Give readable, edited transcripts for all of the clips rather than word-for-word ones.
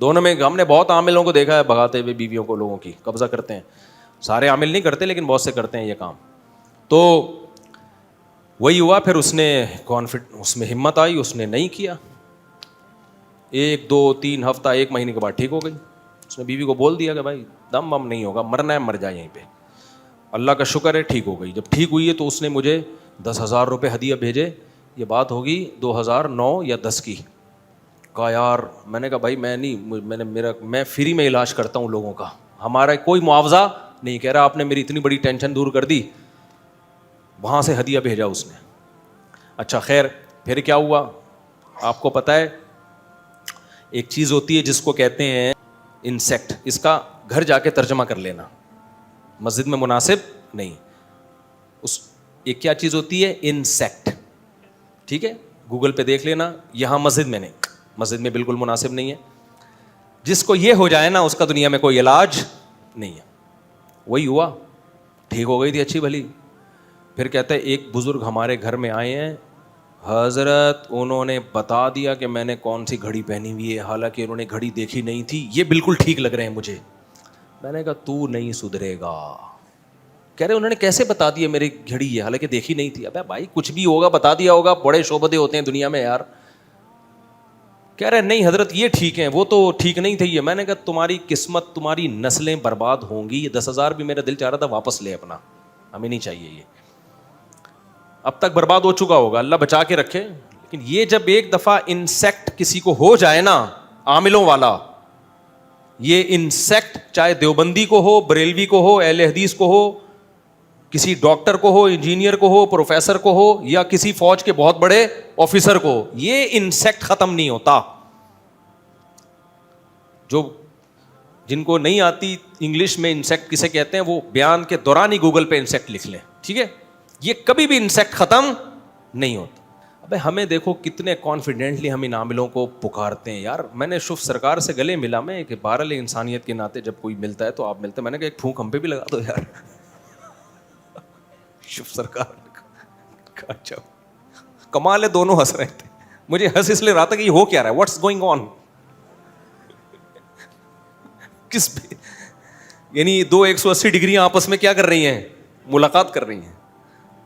دونوں میں ہم نے بہت عاملوں کو دیکھا ہے بھگاتے ہوئے بیویوں کو, لوگوں کی قبضہ کرتے ہیں. سارے عامل نہیں کرتے لیکن بہت سے کرتے ہیں یہ کام. تو وہی ہوا, پھر اس نے اس میں ہمت آئی, اس نے نہیں کیا. 1 2 3 ہفتہ 1 مہینے کے بعد ٹھیک ہو گئی. اس نے بیوی کو بول دیا کہ بھائی دم بم نہیں ہوگا, مرنا ہے مر جائے یہیں پہ. اللہ کا شکر ہے ٹھیک ہو گئی. جب ٹھیک ہوئی ہے تو اس نے مجھے 10,000 روپے ہدیہ بھیجے. یہ بات ہوگی 2009 یا 10 کی. کہا یار, میں نے کہا بھائی میں فری میں علاج کرتا ہوں لوگوں کا, ہمارا کوئی معاوضہ نہیں. کہہ رہا آپ نے میری اتنی بڑی ٹینشن دور کر دی. وہاں سے ہدیہ بھیجا اس نے. اچھا خیر, پھر کیا ہوا آپ کو پتہ ہے, ایک چیز ہوتی ہے جس کو کہتے ہیں انسیکٹ. اس کا گھر جا کے ترجمہ کر لینا, مسجد میں مناسب نہیں. ایک کیا چیز ہوتی ہے انسیکٹ, ٹھیک ہے, گوگل پہ دیکھ لینا. یہاں مسجد میں نہیں, مسجد میں بالکل مناسب نہیں ہے. جس کو یہ ہو جائے نا اس کا دنیا میں کوئی علاج نہیں ہے. وہی ہوا, ٹھیک ہو گئی تھی اچھی بھلی. پھر کہتا ہے ایک بزرگ ہمارے گھر میں آئے ہیں حضرت, انہوں نے بتا دیا کہ میں نے کون سی گھڑی پہنی ہوئی ہے, حالانکہ انہوں نے گھڑی دیکھی نہیں تھی, یہ بالکل ٹھیک لگ رہے ہیں مجھے. میں نے کہا تو نہیں سدھرے گا. کہہ رہے انہوں نے کیسے بتا دیا میری گھڑی ہے, حالانکہ دیکھی نہیں تھی. ابے بھائی کچھ بھی ہوگا بتا دیا ہوگا, بڑے شعبدے ہوتے ہیں دنیا میں یار. کہہ رہے نہیں حضرت یہ ٹھیک ہیں, وہ تو ٹھیک نہیں تھی یہ. میں نے کہا تمہاری قسمت, تمہاری نسلیں برباد ہوں گی. یہ 10,000 بھی میرا دل چاہ رہا تھا واپس لے اپنا, ہمیں نہیں چاہیے یہ, اب تک برباد ہو چکا ہوگا, اللہ بچا کے رکھے. لیکن یہ جب ایک دفعہ انسیکٹ کسی کو ہو جائے نا, عاملوں والا, یہ انسیکٹ چاہے دیوبندی کو ہو, بریلوی کو ہو, اہل حدیث کو ہو, کسی ڈاکٹر کو ہو, انجینئر کو ہو, پروفیسر کو ہو, یا کسی فوج کے بہت بڑے آفیسر کو, یہ انسیکٹ ختم نہیں ہوتا. جن کو نہیں آتی انگلش میں انسیکٹ کسے کہتے ہیں, وہ بیان کے دوران ہی گوگل پہ انسیکٹ لکھ لیں, ٹھیک ہے. یہ کبھی بھی انسیکٹ ختم نہیں ہوتا. ابے ہمیں دیکھو کتنے کانفیڈنٹلی ہم ان عاملوں کو پکارتے ہیں یار. میں نے شوف سرکار سے گلے ملا, میں کہ بہرحال انسانیت کے ناطے جب کوئی ملتا ہے تو آپ ملتے ہیں. میں نے کہا ایک پھونک ہم پہ بھی لگا دو یار. شوف سرکار اچھا کمال ہے, دونوں ہنس رہے تھے. مجھے ہنس اس لیے رہا تھا کہ یہ ہو کیا رہا ہے, واٹس گوئنگ آن. کس پہ یعنی 2 180 ڈگریاں آپس میں کیا کر رہی ہیں, ملاقات کر رہی ہیں.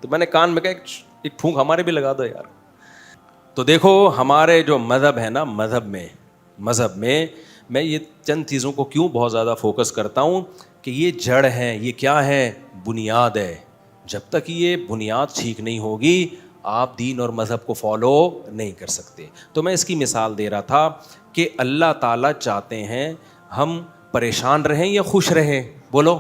تو میں نے کان میں کہا ایک پھونک ہمارے بھی لگا دو یار. تو دیکھو ہمارے جو مذہب ہے نا, مذہب میں میں یہ چند چیزوں کو کیوں بہت زیادہ فوکس کرتا ہوں کہ یہ جڑ ہے, یہ کیا ہے, بنیاد ہے. جب تک یہ بنیاد ٹھیک نہیں ہوگی آپ دین اور مذہب کو فالو نہیں کر سکتے. تو میں اس کی مثال دے رہا تھا کہ اللہ تعالیٰ چاہتے ہیں ہم پریشان رہیں یا خوش رہیں. بولو,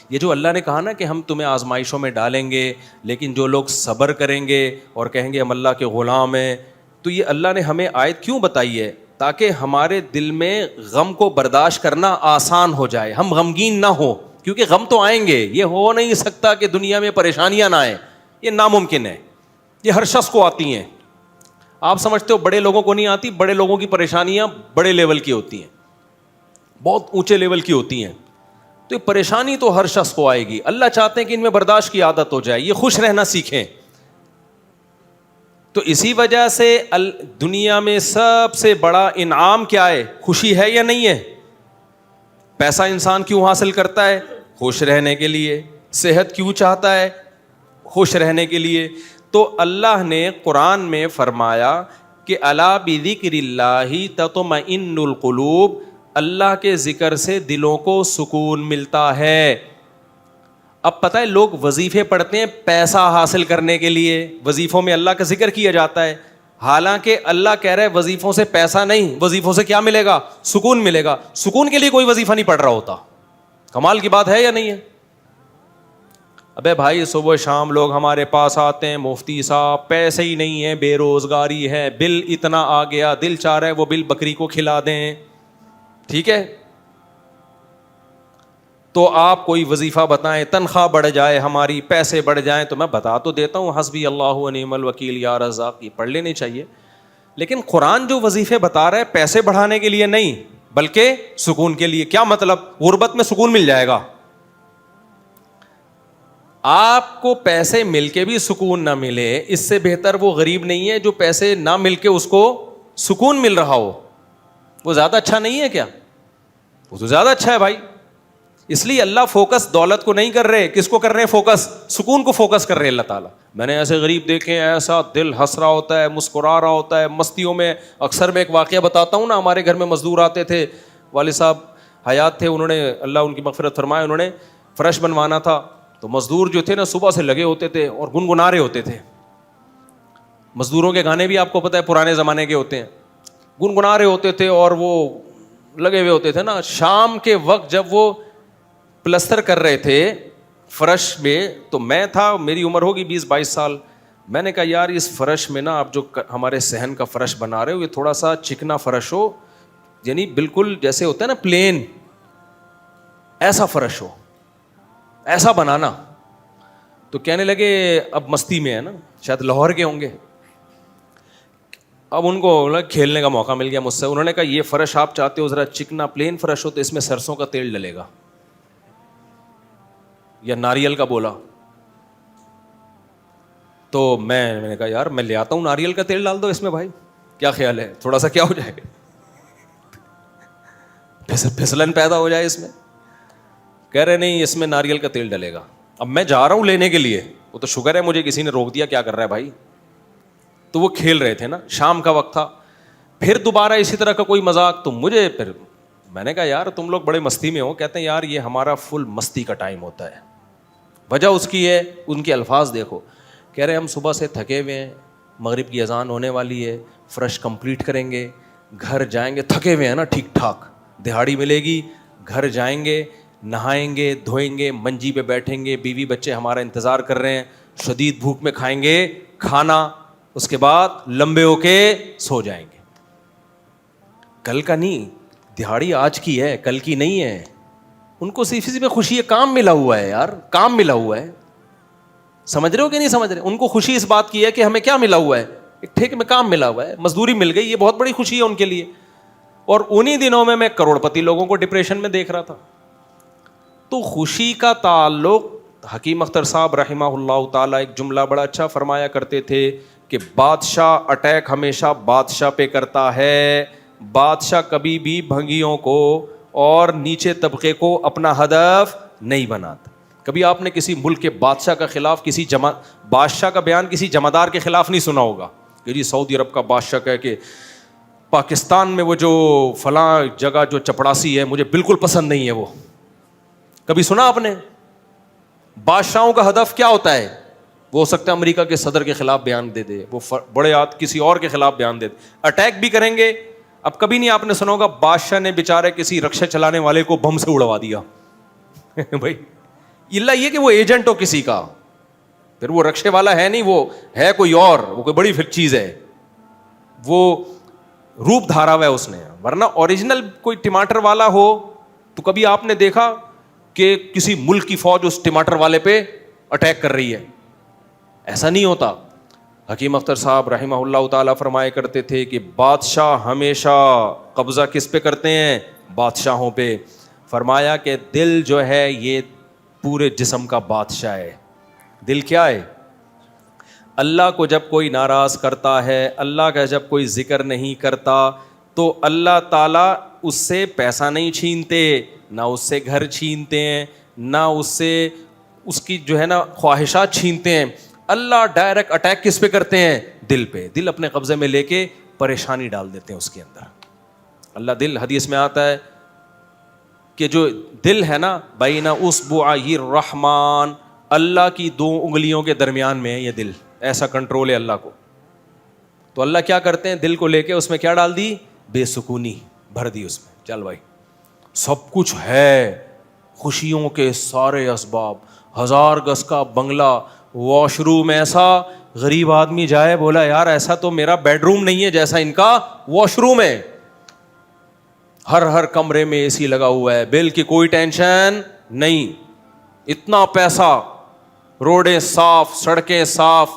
یہ جو اللہ نے کہا نا کہ ہم تمہیں آزمائشوں میں ڈالیں گے, لیکن جو لوگ صبر کریں گے اور کہیں گے ہم اللہ کے غلام ہیں, تو یہ اللہ نے ہمیں آیت کیوں بتائی ہے؟ تاکہ ہمارے دل میں غم کو برداشت کرنا آسان ہو جائے, ہم غمگین نہ ہو. کیونکہ غم تو آئیں گے, یہ ہو نہیں سکتا کہ دنیا میں پریشانیاں نہ آئیں, یہ ناممکن ہے. یہ ہر شخص کو آتی ہیں. آپ سمجھتے ہو بڑے لوگوں کو نہیں آتی؟ بڑے لوگوں کی پریشانیاں بڑے لیول کی ہوتی ہیں, بہت اونچے لیول کی ہوتی ہیں. تو یہ پریشانی تو ہر شخص کو آئے گی. اللہ چاہتے ہیں کہ ان میں برداشت کی عادت ہو جائے, یہ خوش رہنا سیکھیں. تو اسی وجہ سے دنیا میں سب سے بڑا انعام کیا ہے؟ خوشی ہے یا نہیں ہے؟ پیسہ انسان کیوں حاصل کرتا ہے؟ خوش رہنے کے لیے. صحت کیوں چاہتا ہے؟ خوش رہنے کے لیے. تو اللہ نے قرآن میں فرمایا کہ الا بذکر اللہ تطمئن القلوب, اللہ کے ذکر سے دلوں کو سکون ملتا ہے. اب پتہ ہے لوگ وظیفے پڑھتے ہیں پیسہ حاصل کرنے کے لیے, وظیفوں میں اللہ کا ذکر کیا جاتا ہے, حالانکہ اللہ کہہ رہا ہے وظیفوں سے پیسہ نہیں, وظیفوں سے کیا ملے گا؟ سکون ملے گا. سکون کے لیے کوئی وظیفہ نہیں پڑھ رہا ہوتا. کمال کی بات ہے یا نہیں ہے؟ ابے بھائی صبح شام لوگ ہمارے پاس آتے ہیں, مفتی صاحب پیسے ہی نہیں ہیں, بے روزگاری ہے, بل اتنا آ گیا, دل چاہ رہا ہے وہ بل بکری کو کھلا دیں. ٹھیک ہے, تو آپ کوئی وظیفہ بتائیں, تنخواہ بڑھ جائے ہماری, پیسے بڑھ جائیں. تو میں بتا تو دیتا ہوں حسبی اللہ و نعم الوکیل یا رزاق, یہ پڑھ لینی چاہیے. لیکن قرآن جو وظیفے بتا رہا ہے پیسے بڑھانے کے لیے نہیں بلکہ سکون کے لیے. کیا مطلب؟ غربت میں سکون مل جائے گا. آپ کو پیسے مل کے بھی سکون نہ ملے, اس سے بہتر وہ غریب نہیں ہے جو پیسے نہ مل کے اس کو سکون مل رہا ہو. وہ زیادہ اچھا نہیں ہے کیا؟ وہ تو زیادہ اچھا ہے بھائی. اس لیے اللہ فوکس دولت کو نہیں کر رہے, کس کو کر رہے ہیں فوکس؟ سکون کو فوکس کر رہے ہیں اللہ تعالیٰ. میں نے ایسے غریب دیکھے ہیں, ایسا دل ہنس رہا ہوتا ہے, مسکرا رہا ہوتا ہے مستیوں میں. اکثر میں ایک واقعہ بتاتا ہوں نا, ہمارے گھر میں مزدور آتے تھے, والد صاحب حیات تھے, انہوں نے اللہ ان کی مغفرت فرمائے, انہوں نے فرش بنوانا تھا. تو مزدور جو تھے نا صبح سے لگے ہوتے تھے اور گنگنا رہے ہوتے تھے. مزدوروں کے گانے بھی آپ کو پتہ ہے پرانے زمانے کے ہوتے ہیں, گنگنا رہے ہوتے تھے اور وہ لگے ہوئے ہوتے تھے نا. شام کے وقت جب وہ پلستر کر رہے تھے فرش میں, تو میں تھا, میری عمر ہوگی 20-22 سال. میں نے کہا یار اس فرش میں نا آپ جو ہمارے صحن کا فرش بنا رہے ہو یہ تھوڑا سا چکنا فرش ہو, یعنی بالکل جیسے ہوتا ہے نا پلین, ایسا فرش ہو, ایسا بنانا. تو کہنے لگے اب مستی میں ہے نا, شاید لاہور کے ہوں گے. اب ان کو کھیلنے کا موقع مل گیا مجھ سے. انہوں نے کہا یہ فرش آپ چاہتے ہو ذرا چکنا پلین فرش ہو تو اس میں سرسوں کا تیل ڈلے گا یا ناریل کا بولا. تو میں نے کہا یار میں لے آتا ہوں ناریل کا تیل ڈال دو اس میں بھائی, کیا خیال ہے, تھوڑا سا کیا ہو جائے گا, پھسلن پیدا ہو جائے اس میں. کہہ رہے نہیں اس میں ناریل کا تیل ڈلے گا. اب میں جا رہا ہوں لینے کے لیے, وہ تو شکر ہے مجھے کسی نے روک دیا, کیا کر رہا ہے بھائی. تو وہ کھیل رہے تھے نا, شام کا وقت تھا. پھر دوبارہ اسی طرح کا کوئی مذاق, تو مجھے پھر میں نے کہا یار تم لوگ بڑے مستی میں ہو. کہتے ہیں یار یہ ہمارا فل مستی کا ٹائم ہوتا ہے. وجہ اس کی ہے, ان کے الفاظ دیکھو. کہہ رہے ہم صبح سے تھکے ہوئے ہیں, مغرب کی اذان ہونے والی ہے, فرش کمپلیٹ کریں گے, گھر جائیں گے, تھکے ہوئے ہیں نا ٹھیک ٹھاک, دہاڑی ملے گی, گھر جائیں گے, نہائیں گے, دھوئیں گے, منجی پہ بیٹھیں گے, بیوی بچے ہمارا انتظار کر رہے ہیں, شدید بھوک میں کھائیں گے کھانا, اس کے بعد لمبے ہو کے سو جائیں گے. کل کا نہیں, دہاڑی آج کی ہے, کل کی نہیں ہے. ان کو صرف اسی میں خوشی ہے, کام ملا ہوا ہے یار, کام ملا ہوا ہے. سمجھ رہے ہو کہ نہیں سمجھ رہے؟ ان کو خوشی اس بات کی ہے کہ ہمیں کیا ملا ہوا ہے, ایک ٹھیک میں کام ملا ہوا ہے, مزدوری مل گئی, یہ بہت بڑی خوشی ہے ان کے لیے. اور انہی دنوں میں کروڑ پتی لوگوں کو ڈپریشن میں دیکھ رہا تھا. تو خوشی کا تعلق, حکیم اختر صاحب رحمہ اللہ تعالیٰ ایک جملہ بڑا اچھا فرمایا کرتے تھے کہ بادشاہ اٹیک ہمیشہ بادشاہ پہ کرتا ہے, بادشاہ کبھی بھی بھنگیوں کو اور نیچے طبقے کو اپنا ہدف نہیں بناتا. کبھی آپ نے کسی ملک کے بادشاہ کا خلاف کسی بادشاہ کا بیان کسی جمعدار کے خلاف نہیں سنا ہوگا کہ جی سعودی عرب کا بادشاہ کہے کہ پاکستان میں وہ جو فلاں جگہ جو چپڑاسی ہے مجھے بالکل پسند نہیں ہے. وہ کبھی سنا آپ نے؟ بادشاہوں کا ہدف کیا ہوتا ہے؟ وہ ہو سکتا ہے امریکہ کے صدر کے خلاف بیان دے دے, وہ بڑے کسی اور کے خلاف بیان دے دے, اٹیک بھی کریں گے. اب کبھی نہیں آپ نے سنا ہوگا بادشاہ نے بیچارے کسی رکشا چلانے والے کو بم سے اڑوا دیا بھائی اللہ یہ کہ وہ ایجنٹ ہو کسی کا, پھر وہ رکشے والا ہے نہیں, وہ ہے کوئی اور, وہ کوئی بڑی چیز ہے, وہ روپ دھارا ہوا ہے اس نے. ورنہ اوریجنل کوئی ٹماٹر والا ہو تو کبھی آپ نے دیکھا کہ کسی ملک کی فوج اس ٹماٹر والے پہ اٹیک کر رہی ہے؟ ایسا نہیں ہوتا. حکیم اختر صاحب رحمہ اللہ تعالیٰ فرمایا کرتے تھے کہ بادشاہ ہمیشہ قبضہ کس پہ کرتے ہیں؟ بادشاہوں پہ. فرمایا کہ دل جو ہے یہ پورے جسم کا بادشاہ ہے. دل کیا ہے؟ اللہ کو جب کوئی ناراض کرتا ہے, اللہ کا جب کوئی ذکر نہیں کرتا تو اللہ تعالیٰ اس سے پیسہ نہیں چھینتے, نہ اس سے گھر چھینتے ہیں, نہ اس سے اس کی جو ہے نا خواہشات چھینتے ہیں. اللہ ڈائریکٹ اٹیک کس پہ کرتے ہیں؟ دل پہ. دل اپنے قبضے میں لے کے پریشانی ڈال دیتے ہیں اس کے اندر. اللہ دل, حدیث میں آتا ہے کہ جو دل ہے نا بین اصبعی الرحمن, اللہ کی 2 انگلیوں کے درمیان میں ہے یہ دل, ایسا کنٹرول ہے اللہ کو. تو اللہ کیا کرتے ہیں؟ دل کو لے کے اس میں کیا ڈال دی؟ بے سکونی بھر دی اس میں. چل بھائی سب کچھ ہے, خوشیوں کے سارے اسباب, 1000 گز کا بنگلہ, واش روم ایسا, غریب آدمی جائے بولا یار ایسا تو میرا بیڈ روم نہیں ہے جیسا ان کا واش روم ہے. ہر کمرے میں اے سی لگا ہوا ہے, بل کی کوئی ٹینشن نہیں, اتنا پیسہ, روڈیں صاف, سڑکیں صاف,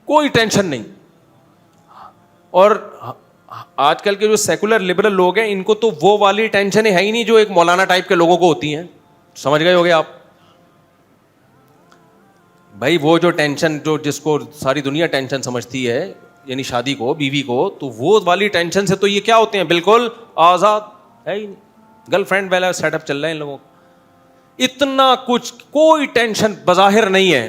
کوئی ٹینشن نہیں. اور آج کل کے جو سیکولر لبرل لوگ ہیں ان کو تو وہ والی ٹینشن ہے ہی نہیں جو ایک مولانا ٹائپ کے لوگوں کو ہوتی ہیں. سمجھ گئے ہوگے آپ بھائی؟ وہ جو ٹینشن جو جس کو ساری دنیا ٹینشن سمجھتی ہے, یعنی شادی کو, بیوی کو, تو وہ والی ٹینشن سے تو یہ کیا ہوتے ہیں؟ بالکل آزاد ہے ہی نہیں. گرل فرینڈ والا سیٹ اپ چل رہا ہے ان لوگوں کو, اتنا کچھ, کوئی ٹینشن بظاہر نہیں ہے.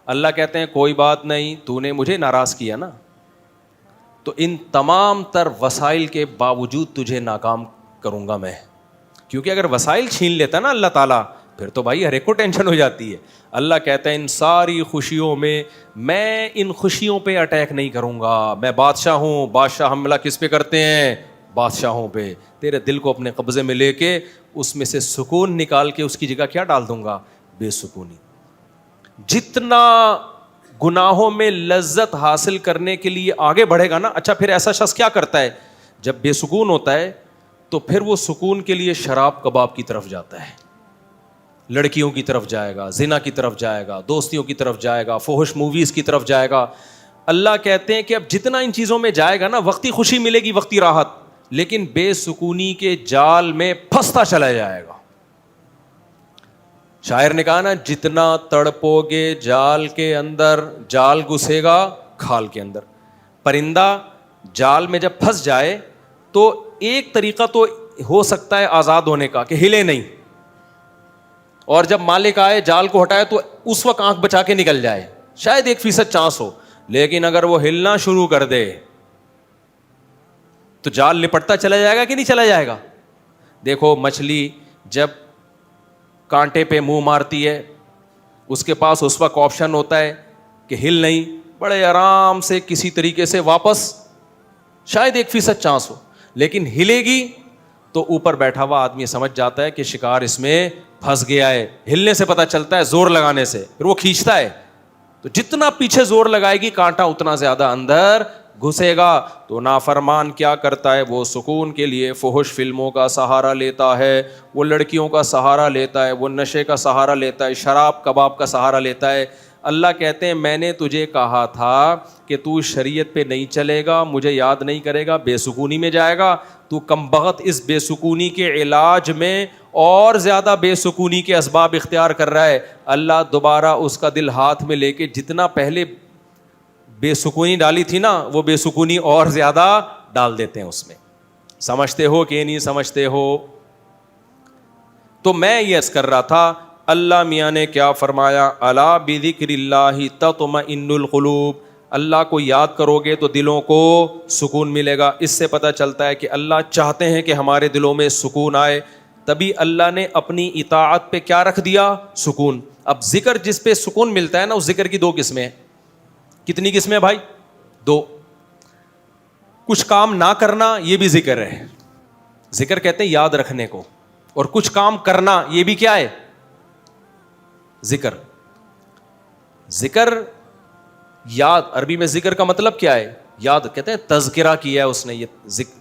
اللہ کہتے ہیں کوئی بات نہیں, تو نے مجھے ناراض کیا نا, تو ان تمام تر وسائل کے باوجود تجھے ناکام کروں گا میں. کیونکہ اگر وسائل چھین لیتا نا اللہ تعالیٰ, پھر تو بھائی ہر ایک کو ٹینشن ہو جاتی ہے. اللہ کہتا ہے ان ساری خوشیوں میں ان خوشیوں پہ اٹیک نہیں کروں گا. میں بادشاہ ہوں, بادشاہ حملہ کس پہ کرتے ہیں؟ بادشاہوں پہ. تیرے دل کو اپنے قبضے میں لے کے اس میں سے سکون نکال کے اس کی جگہ کیا ڈال دوں گا؟ بے سکونی. جتنا گناہوں میں لذت حاصل کرنے کے لیے آگے بڑھے گا نا, اچھا پھر ایسا شخص کیا کرتا ہے جب بے سکون ہوتا ہے؟ تو پھر وہ سکون کے لیے شراب کباب کی طرف جاتا ہے, لڑکیوں کی طرف جائے گا, زنا کی طرف جائے گا, دوستیوں کی طرف جائے گا, فحش موویز کی طرف جائے گا. اللہ کہتے ہیں کہ اب جتنا ان چیزوں میں جائے گا نا, وقتی خوشی ملے گی, وقتی راحت, لیکن بے سکونی کے جال میں پھنستا چلا جائے گا. شاعر نے کہا نا, جتنا تڑپو گے جال کے اندر, جال گھسے گا کھال کے اندر. پرندہ جال میں جب پھنس جائے تو ایک طریقہ تو ہو سکتا ہے آزاد ہونے کا کہ ہلے نہیں, اور جب مالک آئے جال کو ہٹائے تو اس وقت آنکھ بچا کے نکل جائے, شاید 1% چانس ہو. لیکن اگر وہ ہلنا شروع کر دے تو جال لپٹتا چلا جائے گا کہ نہیں چلا جائے گا؟ دیکھو مچھلی جب کانٹے پہ منہ مارتی ہے, اس کے پاس اس وقت آپشن ہوتا ہے کہ ہل نہیں, بڑے آرام سے کسی طریقے سے واپس, شاید 1% چانس ہو, لیکن ہلے گی تو اوپر بیٹھا ہوا آدمی سمجھ جاتا ہے کہ شکار اس میں پھنس گیا ہے. ہلنے سے پتہ چلتا ہے, زور لگانے سے, پھر وہ کھینچتا ہے. تو جتنا پیچھے زور لگائے گی کانٹا اتنا زیادہ اندر گھسے گا. تو نافرمان کیا کرتا ہے؟ وہ سکون کے لیے فحش فلموں کا سہارا لیتا ہے, وہ لڑکیوں کا سہارا لیتا ہے, وہ نشے کا سہارا لیتا ہے, شراب کباب کا سہارا لیتا ہے. اللہ کہتے ہیں میں نے تجھے کہا تھا کہ تو شریعت پہ نہیں چلے گا, مجھے یاد نہیں کرے گا, بے سکونی میں جائے گا. تو کمبخت اس بے سکونی کے علاج میں اور زیادہ بے سکونی کے اسباب اختیار کر رہا ہے. اللہ دوبارہ اس کا دل ہاتھ میں لے کے جتنا پہلے بے سکونی ڈالی تھی نا, وہ بے سکونی اور زیادہ ڈال دیتے ہیں اس میں. سمجھتے ہو کہ نہیں سمجھتے ہو؟ تو میں یہ عرض کر رہا تھا, اللہ میاں نے کیا فرمایا, الا بذکر اللہ تطمئن القلوب. اللہ کو یاد کرو گے تو دلوں کو سکون ملے گا. اس سے پتہ چلتا ہے کہ اللہ چاہتے ہیں کہ ہمارے دلوں میں سکون آئے, تبھی اللہ نے اپنی اطاعت پہ کیا رکھ دیا؟ سکون. اب ذکر جس پہ سکون ملتا ہے نا, اس ذکر کی 2 قسمیں ہیں. کتنی قسمیں بھائی؟ 2. کچھ کام نہ کرنا یہ بھی ذکر ہے, ذکر کہتے ہیں یاد رکھنے کو, اور کچھ کام کرنا یہ بھی کیا ہے؟ ذکر. ذکر یاد, عربی میں ذکر کا مطلب کیا ہے؟ یاد. کہتے ہیں تذکرہ کیا ہے اس نے, یہ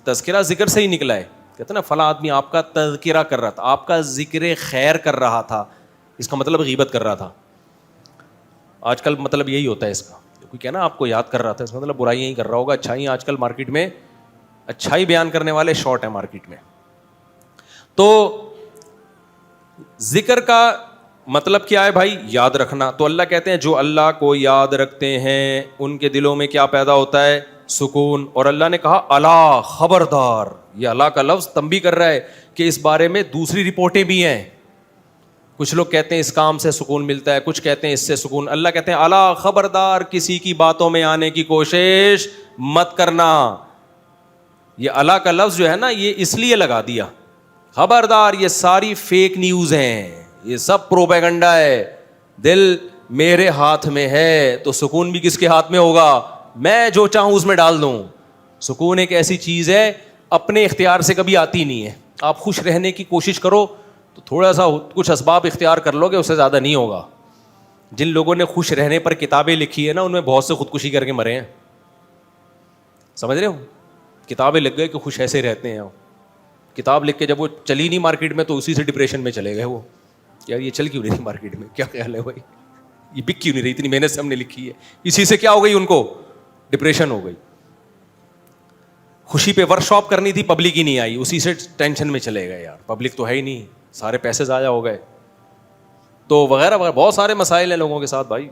تذکرہ ذکر سے ہی نکلا ہے. کہتے ہیں نا فلاں آدمی آپ کا تذکرہ کر رہا تھا, آپ کا ذکر خیر کر رہا تھا, اس کا مطلب غیبت کر رہا تھا. آج کل مطلب یہی ہوتا ہے اس کا, کوئی کہنا آپ کو یاد کر رہا تھا, اس کا مطلب برائیاں ہی کر رہا ہوگا. اچھائی آج کل مارکیٹ میں اچھائی بیان کرنے والے شارٹ ہیں مارکیٹ میں. تو ذکر کا مطلب کیا ہے بھائی؟ یاد رکھنا. تو اللہ کہتے ہیں جو اللہ کو یاد رکھتے ہیں ان کے دلوں میں کیا پیدا ہوتا ہے؟ سکون. اور اللہ نے کہا الا, خبردار. یہ اللہ کا لفظ تنبیہ کر رہا ہے کہ اس بارے میں دوسری رپورٹیں بھی ہیں. کچھ لوگ کہتے ہیں اس کام سے سکون ملتا ہے, کچھ کہتے ہیں اس سے سکون. اللہ کہتے ہیں الا, خبردار, کسی کی باتوں میں آنے کی کوشش مت کرنا. یہ اللہ کا لفظ جو ہے نا, یہ اس لیے لگا دیا, خبردار, یہ ساری فیک نیوز ہیں, یہ سب پروپیگنڈا ہے. دل میرے ہاتھ میں ہے تو سکون بھی کس کے ہاتھ میں ہوگا؟ میں جو چاہوں اس میں ڈال دوں. سکون ایک ایسی چیز ہے اپنے اختیار سے کبھی آتی نہیں ہے. آپ خوش رہنے کی کوشش کرو تو تھوڑا سا کچھ اسباب اختیار کر لو گے, اس سے زیادہ نہیں ہوگا. جن لوگوں نے خوش رہنے پر کتابیں لکھی ہے نا, ان میں بہت سے خودکشی کر کے مرے ہیں. سمجھ رہے ہو؟ کتابیں لکھ گئے کہ خوش ایسے رہتے ہیں. کتاب لکھ کے جب وہ چلی نہیں مارکیٹ میں تو اسی سے ڈپریشن میں چلے گئے. وہ یار یہ چل کیوں نہیں تھی مارکیٹ میں, کیا خیال ہے بھائی, یہ بک کیوں نہیں رہی, اتنی محنت سے ہم نے لکھی ہے. اسی سے کیا ہو گئی ان کو؟ ڈپریشن ہو گئی. خوشی پہ ورک شاپ کرنی تھی, پبلک ہی نہیں آئی, اسی سے ٹینشن میں چلے گئے. یار پبلک تو ہے ہی نہیں, سارے پیسے ضائع ہو گئے. تو وغیرہ وغیرہ بہت سارے مسائل ہیں لوگوں کے ساتھ بھائی,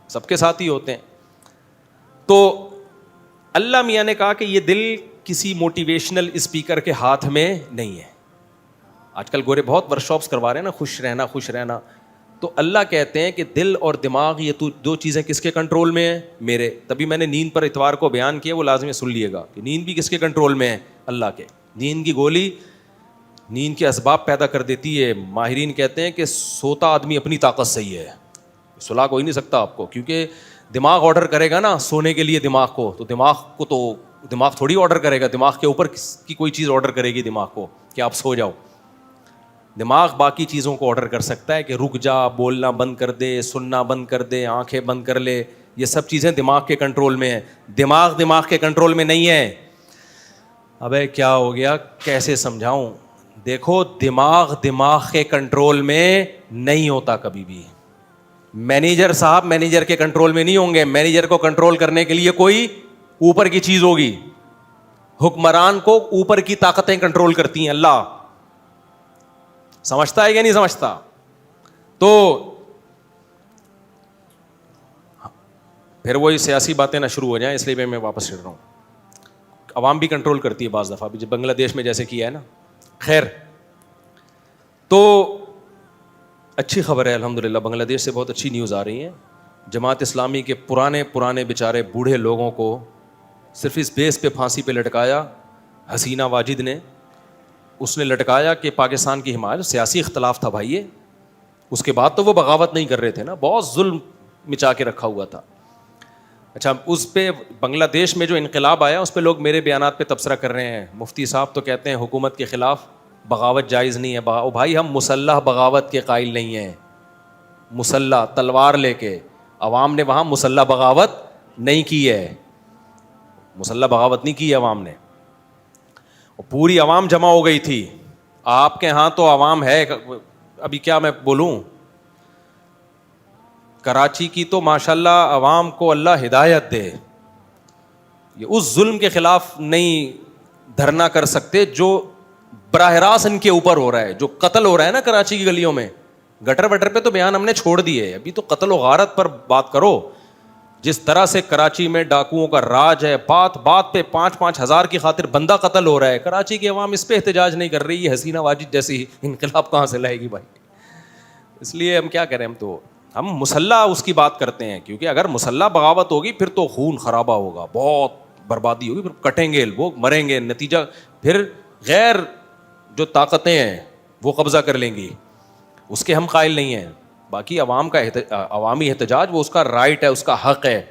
سب کے ساتھ ہی ہوتے ہیں. تو اللہ میاں نے کہا کہ یہ دل کسی موٹیویشنل اسپیکر کے ہاتھ میں نہیں ہے. آج کل گورے بہت ورکشاپس کروا رہے ہیں نا, خوش رہنا خوش رہنا. تو اللہ کہتے ہیں کہ دل اور دماغ یہ دو چیزیں کس کے کنٹرول میں ہیں؟ میرے. تبھی میں نے نیند پر اتوار کو بیان کیا, وہ لازمی سن لیے گا کہ نیند بھی کس کے کنٹرول میں ہے؟ اللہ کے. نیند کی گولی نیند کے اسباب پیدا کر دیتی ہے. ماہرین کہتے ہیں کہ سوتا آدمی اپنی طاقت سے ہی ہے, سلا کوئی نہیں سکتا آپ کو, کیونکہ دماغ آرڈر کرے گا نا سونے کے لیے دماغ کو, تو دماغ تھوڑی آرڈر کرے گا, دماغ کے اوپر کی کوئی چیز آرڈر کرے گی دماغ کو کہ آپ سو جاؤ. دماغ باقی چیزوں کو آرڈر کر سکتا ہے کہ رک جا, بولنا بند کر دے, سننا بند کر دے, آنکھیں بند کر لے. یہ سب چیزیں دماغ کے کنٹرول میں ہیں. دماغ کے کنٹرول میں نہیں ہے. ابے کیا ہو گیا, کیسے سمجھاؤں؟ دیکھو, دماغ کے کنٹرول میں نہیں ہوتا کبھی بھی. مینیجر صاحب مینیجر کے کنٹرول میں نہیں ہوں گے. مینیجر کو کنٹرول کرنے کے لیے کوئی اوپر کی چیز ہوگی. حکمران کو اوپر کی طاقتیں کنٹرول کرتی ہیں. اللہ سمجھتا ہے یا نہیں سمجھتا؟ تو پھر وہی سیاسی باتیں نہ شروع ہو جائیں, اس لیے میں واپس چڑھ رہا ہوں. عوام بھی کنٹرول کرتی ہے بعض دفعہ بھی, جب بنگلہ دیش میں جیسے کیا ہے نا. خیر, تو اچھی خبر ہے الحمدللہ, بنگلہ دیش سے بہت اچھی نیوز آ رہی ہیں. جماعت اسلامی کے پرانے بیچارے بوڑھے لوگوں کو صرف اس بیس پہ پھانسی پہ لٹکایا حسینہ واجد نے. اس نے لٹکایا کہ پاکستان کی حمایت, سیاسی اختلاف تھا بھائی یہ. اس کے بعد تو وہ بغاوت نہیں کر رہے تھے نا, بہت ظلم مچا کے رکھا ہوا تھا. اچھا, اس پہ بنگلہ دیش میں جو انقلاب آیا اس پہ لوگ میرے بیانات پہ تبصرہ کر رہے ہیں. مفتی صاحب تو کہتے ہیں حکومت کے خلاف بغاوت جائز نہیں ہے. بھائی ہم مسلح بغاوت کے قائل نہیں ہیں. مسلح تلوار لے کے, عوام نے وہاں مسلح بغاوت نہیں کی ہے. مسلح بغاوت نہیں کی ہے عوام نے. پوری عوام جمع ہو گئی تھی. آپ کے ہاں تو عوام ہے, ابھی کیا میں بولوں, کراچی کی تو ماشاءاللہ عوام کو اللہ ہدایت دے. یہ اس ظلم کے خلاف نہیں دھرنا کر سکتے جو براہ راست ان کے اوپر ہو رہا ہے, جو قتل ہو رہا ہے نا کراچی کی گلیوں میں. گٹر وٹر پہ تو بیان ہم نے چھوڑ دیے, ابھی تو قتل و غارت پر بات کرو. جس طرح سے کراچی میں ڈاکوؤں کا راج ہے, بات بات پہ 5-5 ہزار کی خاطر بندہ قتل ہو رہا ہے. کراچی کی عوام اس پہ احتجاج نہیں کر رہی. یہ حسینہ واجد جیسی انقلاب کہاں سے لائے گی بھائی؟ اس لیے ہم کیا کریں, ہم مسلح اس کی بات کرتے ہیں, کیونکہ اگر مسلح بغاوت ہوگی پھر تو خون خرابہ ہوگا, بہت بربادی ہوگی, پھر کٹیں گے لوگ, مریں گے, نتیجہ پھر غیر جو طاقتیں ہیں وہ قبضہ کر لیں گی. اس کے ہم قائل نہیں ہیں. باقی عوام کا عوامی احتجاج وہ اس کا رائٹ ہے, اس کا حق ہے.